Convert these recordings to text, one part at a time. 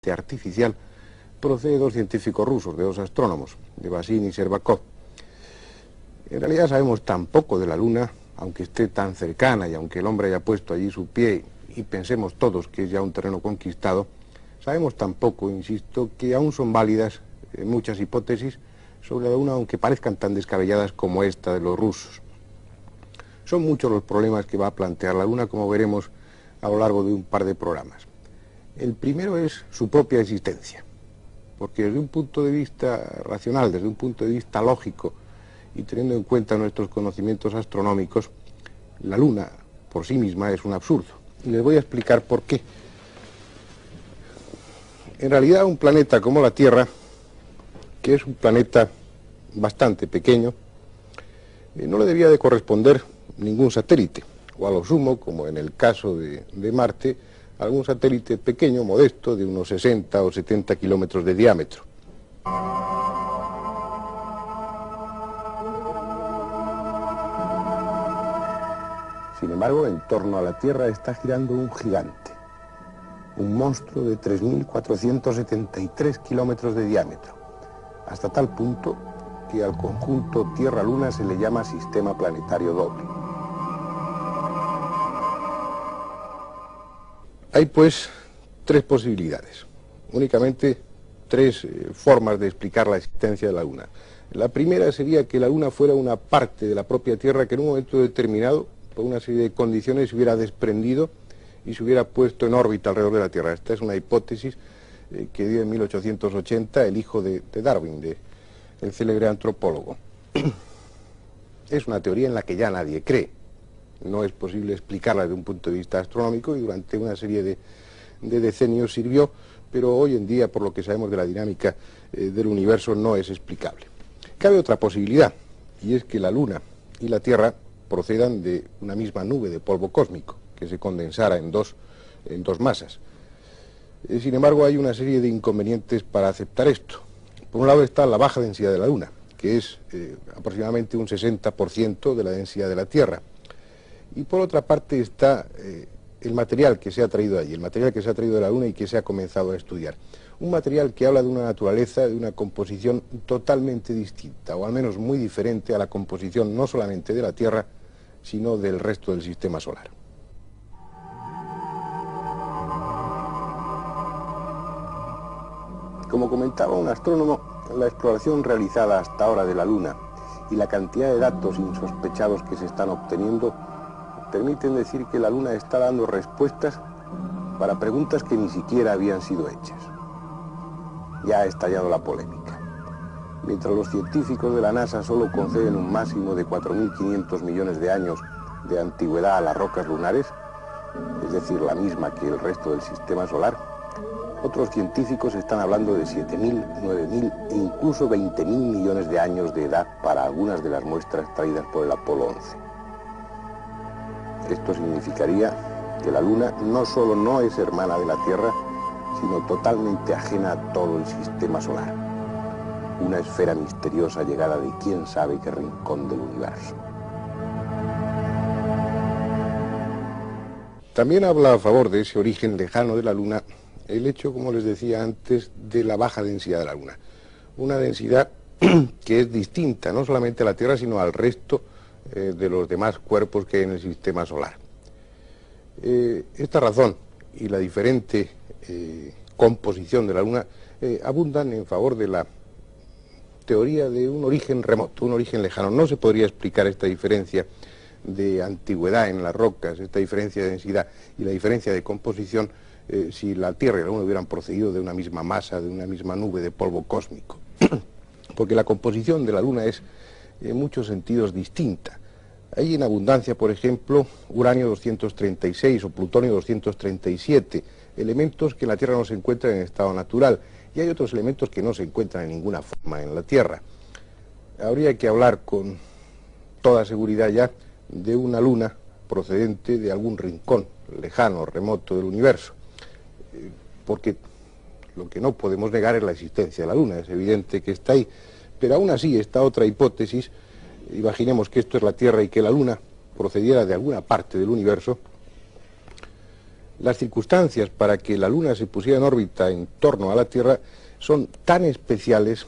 totalmente artificial, procede de dos científicos rusos, de dos astrónomos, de Vasin y Shcherbakov. En realidad sabemos tan poco de la Luna, aunque esté tan cercana y aunque el hombre haya puesto allí su pie y pensemos todos que es ya un terreno conquistado, sabemos tan poco, insisto, que aún son válidas muchas hipótesis sobre la Luna, aunque parezcan tan descabelladas como esta de los rusos. Son muchos los problemas que va a plantear la Luna, como veremos a lo largo de un par de programas. El primero es su propia existencia, porque desde un punto de vista racional, desde un punto de vista lógico, y teniendo en cuenta nuestros conocimientos astronómicos, la Luna por sí misma es un absurdo. Y les voy a explicar por qué. En realidad un planeta como la Tierra, que es un planeta bastante pequeño, no le debía de corresponder ningún satélite, o a lo sumo, como en el caso de Marte, algún satélite pequeño, modesto, de unos 60 o 70 kilómetros de diámetro. Sin embargo, en torno a la Tierra está girando un gigante, un monstruo de 3.473 kilómetros de diámetro, hasta tal punto que al conjunto Tierra-Luna se le llama sistema planetario doble. Hay pues tres posibilidades, únicamente tres formas de explicar la existencia de la Luna. La primera sería que la Luna fuera una parte de la propia Tierra que en un momento determinado, por una serie de condiciones, se hubiera desprendido y se hubiera puesto en órbita alrededor de la Tierra. Esta es una hipótesis que dio en 1880 el hijo de Darwin, el célebre antropólogo. Es una teoría en la que ya nadie cree. No es posible explicarla desde un punto de vista astronómico y durante una serie de decenios sirvió, pero hoy en día, por lo que sabemos de la dinámica del universo, no es explicable. Cabe otra posibilidad, y es que la Luna y la Tierra procedan de una misma nube de polvo cósmico, que se condensara en dos masas. Sin embargo, hay una serie de inconvenientes para aceptar esto. Por un lado está la baja densidad de la Luna, que es aproximadamente un 60% de la densidad de la Tierra. Y por otra parte está el material que se ha traído allí, el material que se ha traído de la Luna y que se ha comenzado a estudiar. Un material que habla de una naturaleza, de una composición totalmente distinta, o al menos muy diferente a la composición no solamente de la Tierra, sino del resto del sistema solar. Como comentaba un astrónomo, la exploración realizada hasta ahora de la Luna y la cantidad de datos insospechados que se están obteniendo permiten decir que la Luna está dando respuestas para preguntas que ni siquiera habían sido hechas. Ya ha estallado la polémica. Mientras los científicos de la NASA solo conceden un máximo de 4.500 millones de años de antigüedad a las rocas lunares, es decir, la misma que el resto del sistema solar, otros científicos están hablando de 7.000, 9.000 e incluso 20.000 millones de años de edad para algunas de las muestras traídas por el Apolo 11. Esto significaría que la Luna no solo no es hermana de la Tierra, sino totalmente ajena a todo el sistema solar. Una esfera misteriosa llegada de quién sabe qué rincón del universo. También habla a favor de ese origen lejano de la Luna el hecho, como les decía antes, de la baja densidad de la Luna. Una densidad que es distinta no solamente a la Tierra, sino al resto de los demás cuerpos que hay en el sistema solar. Esta razón y la diferente composición de la Luna abundan en favor de la teoría de un origen remoto, un origen lejano. No se podría explicar esta diferencia de antigüedad en las rocas, esta diferencia de densidad y la diferencia de composición si la Tierra y la Luna hubieran procedido de una misma masa, de una misma nube de polvo cósmico. Porque la composición de la Luna es en muchos sentidos distinta. Hay en abundancia, por ejemplo, uranio 236 o plutonio 237, elementos que en la Tierra no se encuentran en estado natural, y hay otros elementos que no se encuentran en ninguna forma en la Tierra. Habría que hablar con toda seguridad ya de una Luna procedente de algún rincón lejano, remoto del universo, porque lo que no podemos negar es la existencia de la Luna, es evidente que está ahí, pero aún así esta otra hipótesis, imaginemos que esto es la Tierra y que la Luna procediera de alguna parte del universo, las circunstancias para que la Luna se pusiera en órbita en torno a la Tierra son tan especiales,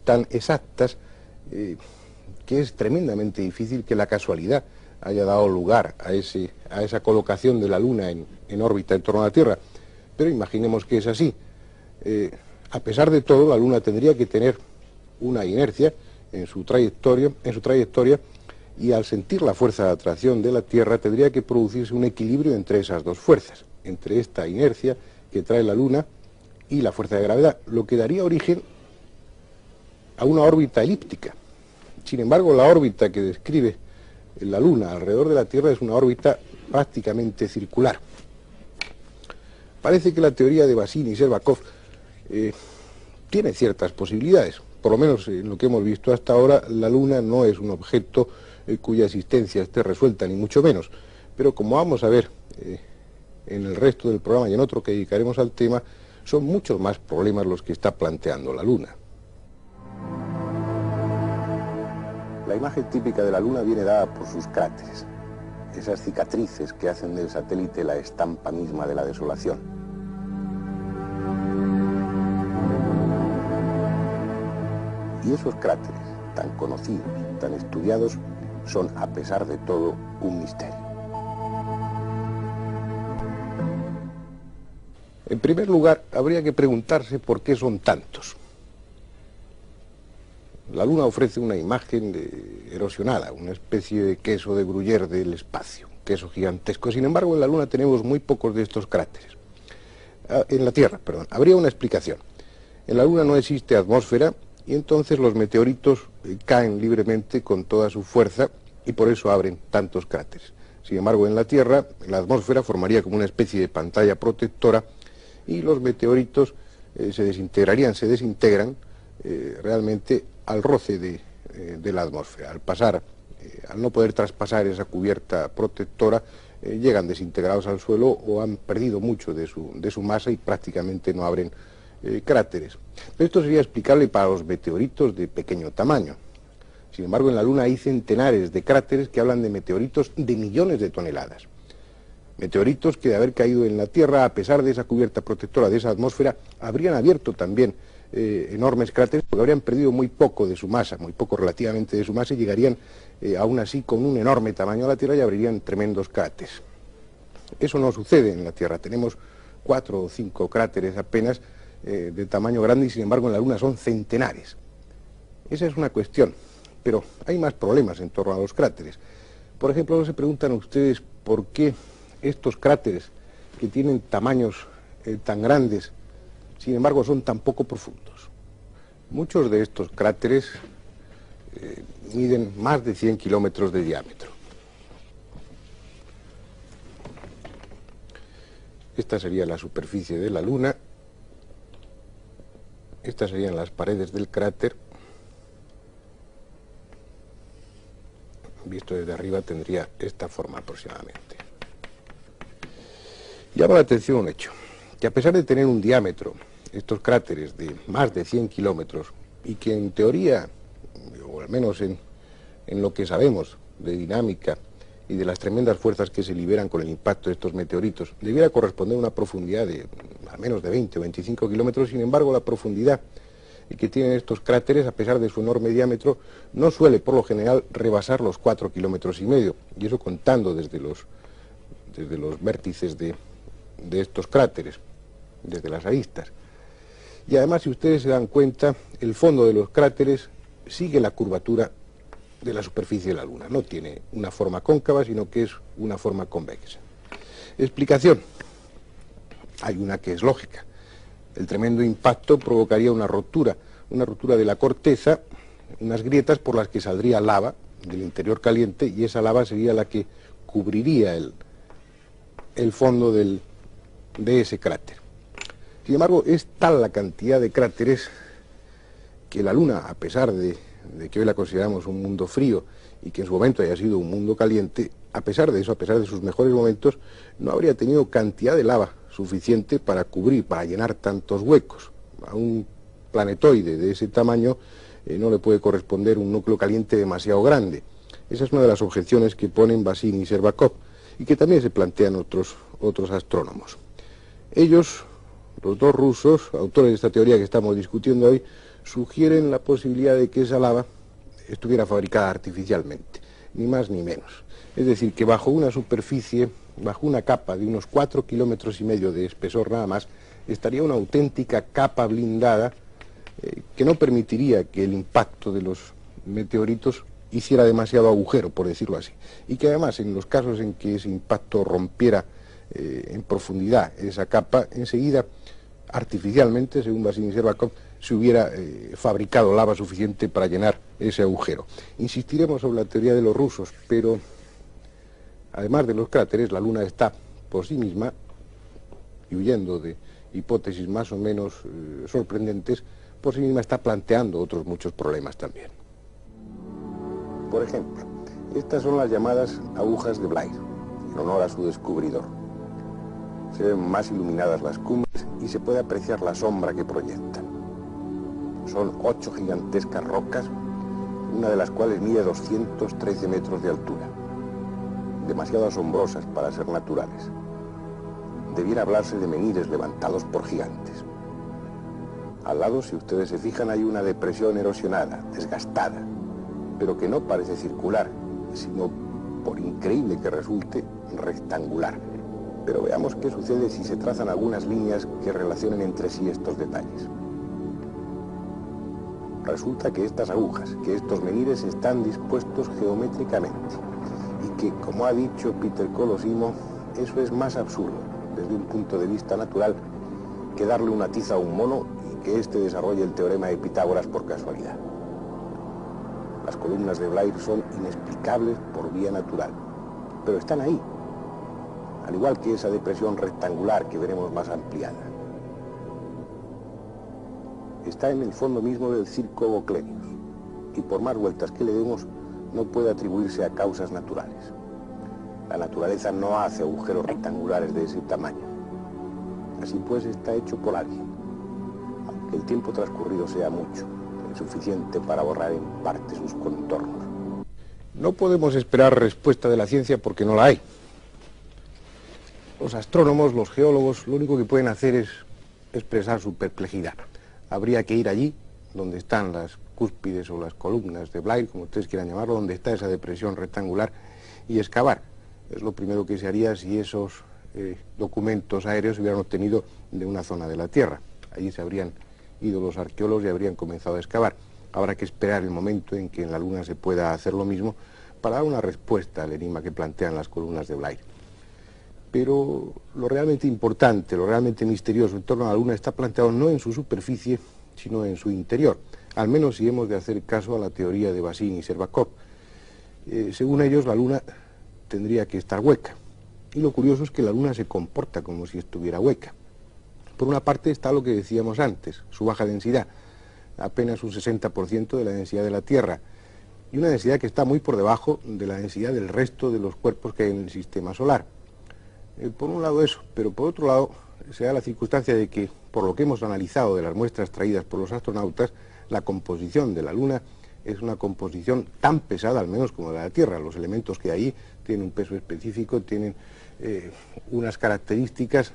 tan exactas, que es tremendamente difícil que la casualidad haya dado lugar a esa colocación de la Luna en órbita en torno a la Tierra. Pero imaginemos que es así. A pesar de todo, la Luna tendría que tener una inercia en su trayectoria, y al sentir la fuerza de atracción de la Tierra tendría que producirse un equilibrio entre esas dos fuerzas, entre esta inercia que trae la Luna y la fuerza de gravedad, lo que daría origen a una órbita elíptica. Sin embargo, la órbita que describe la Luna alrededor de la Tierra es una órbita prácticamente circular. Parece que la teoría de Bassin y Shcherbakov tiene ciertas posibilidades. Por lo menos en lo que hemos visto hasta ahora, la Luna no es un objeto cuya existencia esté resuelta, ni mucho menos. Pero como vamos a ver en el resto del programa y en otro que dedicaremos al tema, son muchos más problemas los que está planteando la Luna. La imagen típica de la Luna viene dada por sus cráteres, esas cicatrices que hacen del satélite la estampa misma de la desolación. Y esos cráteres, tan conocidos, tan estudiados, son, a pesar de todo, un misterio. En primer lugar, habría que preguntarse por qué son tantos. La Luna ofrece una imagen erosionada, una especie de queso de Gruyère del espacio, queso gigantesco. Sin embargo, en la Luna tenemos muy pocos de estos cráteres. En la Tierra, perdón. Habría una explicación. En la Luna no existe atmósfera, y entonces los meteoritos caen libremente con toda su fuerza y por eso abren tantos cráteres. Sin embargo, en la Tierra, la atmósfera formaría como una especie de pantalla protectora y los meteoritos se desintegran realmente al roce de la atmósfera. Al no poder traspasar esa cubierta protectora, llegan desintegrados al suelo o han perdido mucho de su masa y prácticamente no abren cráteres. Pero esto sería explicable para los meteoritos de pequeño tamaño. Sin embargo, en la Luna hay centenares de cráteres que hablan de meteoritos de millones de toneladas. Meteoritos que, de haber caído en la Tierra, a pesar de esa cubierta protectora, de esa atmósfera, habrían abierto también enormes cráteres, porque habrían perdido muy poco de su masa, muy poco relativamente de su masa, y llegarían aún así con un enorme tamaño a la Tierra y abrirían tremendos cráteres. Eso no sucede en la Tierra. Tenemos 4 o 5 cráteres apenas de tamaño grande, y sin embargo en la Luna son centenares. Esa es una cuestión, pero hay más problemas en torno a los cráteres. Por ejemplo, ¿no se preguntan ustedes por qué estos cráteres que tienen tamaños tan grandes, sin embargo son tan poco profundos? Muchos de estos cráteres miden más de 100 kilómetros de diámetro. Esta sería la superficie de la Luna. Estas serían las paredes del cráter. Visto desde arriba tendría esta forma aproximadamente. Llama la atención un hecho, que a pesar de tener un diámetro, estos cráteres de más de 100 kilómetros, y que en teoría, o al menos en lo que sabemos de dinámica y de las tremendas fuerzas que se liberan con el impacto de estos meteoritos, debiera corresponder a una profundidad de al menos de 20 o 25 kilómetros. Sin embargo, la profundidad que tienen estos cráteres, a pesar de su enorme diámetro, no suele por lo general rebasar los 4,5 kilómetros, y eso contando desde los vértices de estos cráteres, desde las aristas. Y además, si ustedes se dan cuenta, el fondo de los cráteres sigue la curvatura de la superficie de la Luna. No tiene una forma cóncava, sino que es una forma convexa. Explicación. Hay una que es lógica. El tremendo impacto provocaría una rotura de la corteza, unas grietas por las que saldría lava del interior caliente, y esa lava sería la que cubriría el fondo de ese cráter. Sin embargo, es tal la cantidad de cráteres que la Luna, a pesar de que hoy la consideramos un mundo frío y que en su momento haya sido un mundo caliente, a pesar de eso, a pesar de sus mejores momentos, no habría tenido cantidad de lava suficiente para cubrir, para llenar tantos huecos. A un planetoide de ese tamaño no le puede corresponder un núcleo caliente demasiado grande. Esa es una de las objeciones que ponen Bassin y Shcherbakov, y que también se plantean otros otros astrónomos. Ellos, los dos rusos, autores de esta teoría que estamos discutiendo hoy, sugieren la posibilidad de que esa lava estuviera fabricada artificialmente, ni más ni menos. Es decir, que bajo una superficie, bajo una capa de unos 4,5 kilómetros de espesor nada más, estaría una auténtica capa blindada que no permitiría que el impacto de los meteoritos hiciera demasiado agujero, por decirlo así. Y que además, en los casos en que ese impacto rompiera en profundidad esa capa, enseguida, artificialmente, según Vasily Shcherbakov, se hubiera fabricado lava suficiente para llenar ese agujero. Insistiremos sobre la teoría de los rusos, pero además de los cráteres, la Luna está por sí misma, y huyendo de hipótesis más o menos sorprendentes, por sí misma está planteando otros muchos problemas también. Por ejemplo, estas son las llamadas agujas de Blair, en honor a su descubridor. Se ven más iluminadas las cumbres y se puede apreciar la sombra que proyectan. Son 8 gigantescas rocas, una de las cuales mide 213 metros de altura. Demasiado asombrosas para ser naturales. Debiera hablarse de menhires levantados por gigantes. Al lado, si ustedes se fijan, hay una depresión erosionada, desgastada, pero que no parece circular, sino, por increíble que resulte, rectangular. Pero veamos qué sucede si se trazan algunas líneas que relacionen entre sí estos detalles. Resulta que estas agujas, que estos menhires están dispuestos geométricamente y que, como ha dicho Peter Colosimo, eso es más absurdo desde un punto de vista natural que darle una tiza a un mono y que éste desarrolle el teorema de Pitágoras por casualidad. Las columnas de Blair son inexplicables por vía natural, pero están ahí, al igual que esa depresión rectangular que veremos más ampliada. Está en el fondo mismo del circo Goclenius, y por más vueltas que le demos, no puede atribuirse a causas naturales. La naturaleza no hace agujeros rectangulares de ese tamaño. Así pues, está hecho por alguien, aunque el tiempo transcurrido sea mucho, suficiente para borrar en parte sus contornos. No podemos esperar respuesta de la ciencia porque no la hay. Los astrónomos, los geólogos, lo único que pueden hacer es expresar su perplejidad. Habría que ir allí, donde están las cúspides o las columnas de Blair, como ustedes quieran llamarlo, donde está esa depresión rectangular, y excavar. Es lo primero que se haría si esos documentos aéreos se hubieran obtenido de una zona de la Tierra. Allí se habrían ido los arqueólogos y habrían comenzado a excavar. Habrá que esperar el momento en que en la Luna se pueda hacer lo mismo para dar una respuesta al enigma que plantean las columnas de Blair. Pero lo realmente importante, lo realmente misterioso en torno a la Luna está planteado no en su superficie, sino en su interior, al menos si hemos de hacer caso a la teoría de Vasily y Shcherbakov. Según ellos, la Luna tendría que estar hueca, y lo curioso es que la Luna se comporta como si estuviera hueca. Por una parte está lo que decíamos antes, su baja densidad, apenas un 60% de la densidad de la Tierra, y una densidad que está muy por debajo de la densidad del resto de los cuerpos que hay en el sistema solar. Por un lado eso, pero por otro lado se da la circunstancia de que, por lo que hemos analizado de las muestras traídas por los astronautas, la composición de la Luna es una composición tan pesada, al menos como la de la Tierra. Los elementos que hay tienen un peso específico, tienen unas características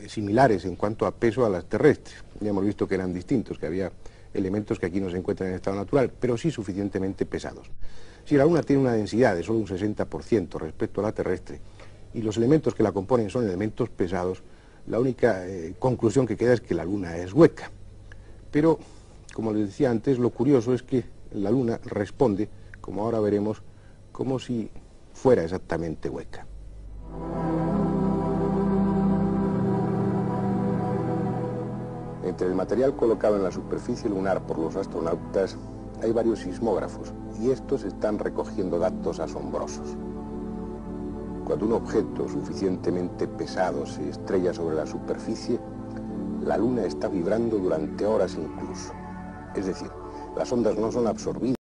similares en cuanto a peso a las terrestres. Ya hemos visto que eran distintos, que había elementos que aquí no se encuentran en estado natural, pero sí suficientemente pesados. Si la Luna tiene una densidad de solo un 60% respecto a la terrestre, y los elementos que la componen son elementos pesados, la única conclusión que queda es que la Luna es hueca. Pero, como les decía antes, lo curioso es que la Luna responde, como ahora veremos, como si fuera exactamente hueca. Entre el material colocado en la superficie lunar por los astronautas hay varios sismógrafos, y estos están recogiendo datos asombrosos. Cuando un objeto suficientemente pesado se estrella sobre la superficie, la Luna está vibrando durante horas incluso. Es decir, las ondas no son absorbidas